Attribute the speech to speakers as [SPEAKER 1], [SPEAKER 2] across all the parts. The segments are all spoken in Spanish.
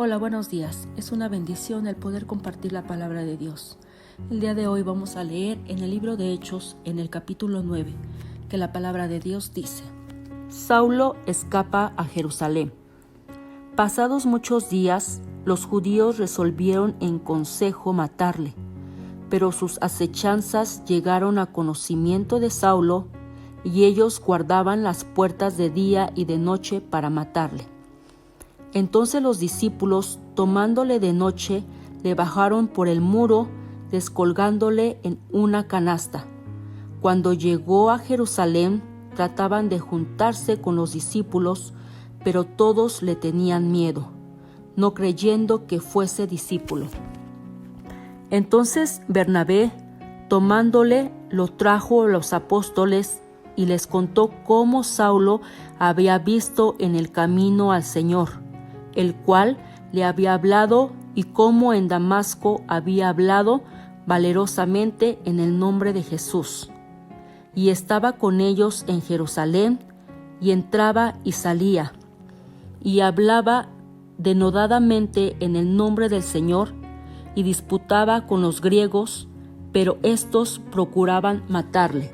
[SPEAKER 1] Hola, buenos días. Es una bendición el poder compartir la palabra de Dios. El día de hoy vamos a leer en el libro de Hechos, en el capítulo 9, que la palabra de Dios dice: Saulo escapa a Jerusalén. Pasados muchos días, los judíos resolvieron en consejo matarle, pero sus acechanzas llegaron a conocimiento de Saulo, y ellos guardaban las puertas de día y de noche para matarle. Entonces los discípulos, tomándole de noche, le bajaron por el muro, descolgándole en una canasta. Cuando llegó a Jerusalén, trataban de juntarse con los discípulos, pero todos le tenían miedo, no creyendo que fuese discípulo. Entonces Bernabé, tomándole, lo trajo a los apóstoles y les contó cómo Saulo había visto en el camino al Señor, el cual le había hablado, y cómo en Damasco había hablado valerosamente en el nombre de Jesús. Y estaba con ellos en Jerusalén, y entraba y salía, y hablaba denodadamente en el nombre del Señor, y disputaba con los griegos, pero éstos procuraban matarle.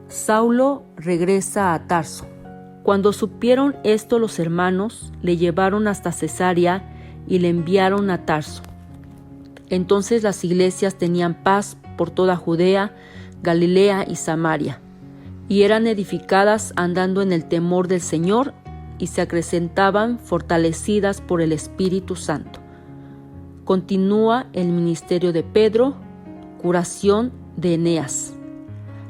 [SPEAKER 1] Saulo regresa a Tarso. Cuando supieron esto los hermanos, le llevaron hasta Cesarea y le enviaron a Tarso. Entonces las iglesias tenían paz por toda Judea, Galilea y Samaria, y eran edificadas andando en el temor del Señor, y se acrecentaban fortalecidas por el Espíritu Santo. Continúa el ministerio de Pedro, curación de Eneas.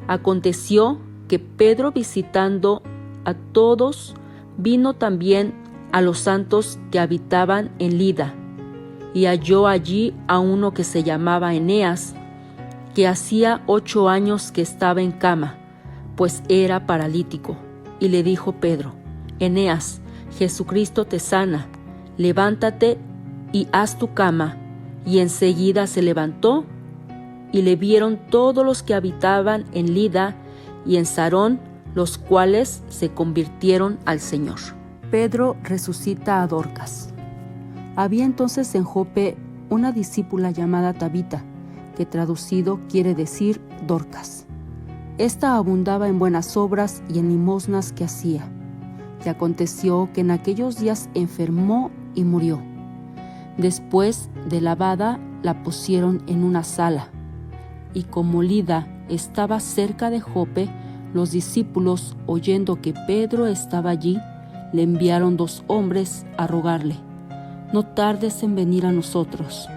[SPEAKER 1] Aconteció que Pedro, visitando a todos, vino también a los santos que habitaban en Lida, y halló allí a uno que se llamaba Eneas, que hacía 8 años que estaba en cama, pues era paralítico. Y le dijo Pedro: Eneas, Jesucristo te sana, levántate y haz tu cama. Y enseguida se levantó, y le vieron todos los que habitaban en Lida y en Sarón, los cuales se convirtieron al Señor. Pedro resucita a Dorcas. Había entonces en Jope una discípula llamada Tabita, que traducido quiere decir Dorcas. Esta abundaba en buenas obras y en limosnas que hacía. Y aconteció que en aquellos días enfermó y murió. Después de lavada la pusieron en una sala, y como Lida estaba cerca de Jope, los discípulos, oyendo que Pedro estaba allí, le enviaron 2 hombres a rogarle: no tardes en venir a nosotros.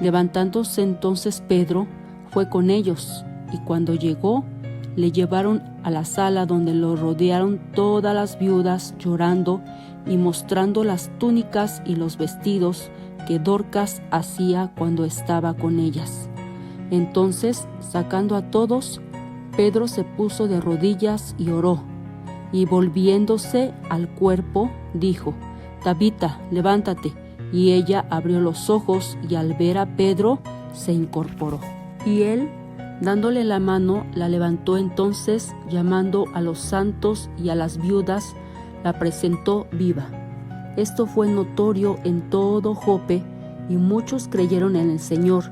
[SPEAKER 1] Levantándose entonces Pedro, fue con ellos, y cuando llegó, le llevaron a la sala, donde lo rodearon todas las viudas, llorando y mostrando las túnicas y los vestidos que Dorcas hacía cuando estaba con ellas. Entonces, sacando a todos, Pedro se puso de rodillas y oró, y volviéndose al cuerpo, dijo: Tabita, levántate. Y ella abrió los ojos, y al ver a Pedro, se incorporó. Y él, dándole la mano, la levantó. Entonces, llamando a los santos y a las viudas, la presentó viva. Esto fue notorio en todo Jope, y muchos creyeron en el Señor.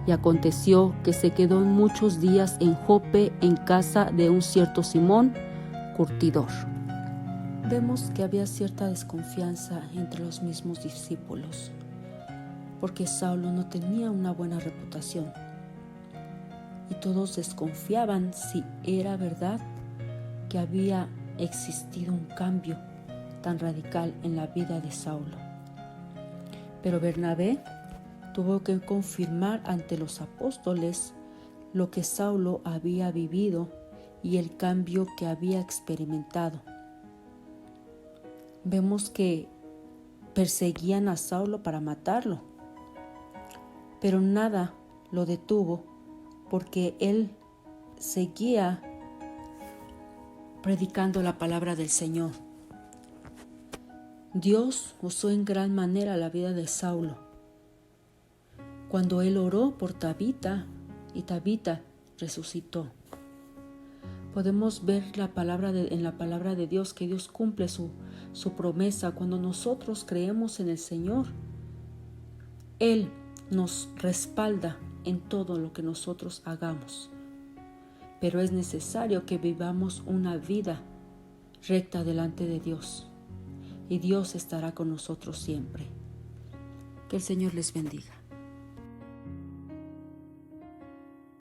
[SPEAKER 1] Y aconteció que se quedó muchos días en Jope, en casa de un cierto Simón, curtidor. Vemos que había cierta desconfianza entre los mismos discípulos, porque Saulo no tenía una buena reputación, y todos desconfiaban si era verdad que había existido un cambio tan radical en la vida de Saulo. Pero Bernabé tuvo que confirmar ante los apóstoles lo que Saulo había vivido y el cambio que había experimentado. Vemos que perseguían a Saulo para matarlo, pero nada lo detuvo, porque él seguía predicando la palabra del Señor. Dios usó en gran manera la vida de Saulo. Cuando él oró por Tabita, y Tabita resucitó. Podemos ver en la palabra de Dios que Dios cumple su promesa. Cuando nosotros creemos en el Señor, Él nos respalda en todo lo que nosotros hagamos. Pero es necesario que vivamos una vida recta delante de Dios, y Dios estará con nosotros siempre. Que el Señor les bendiga.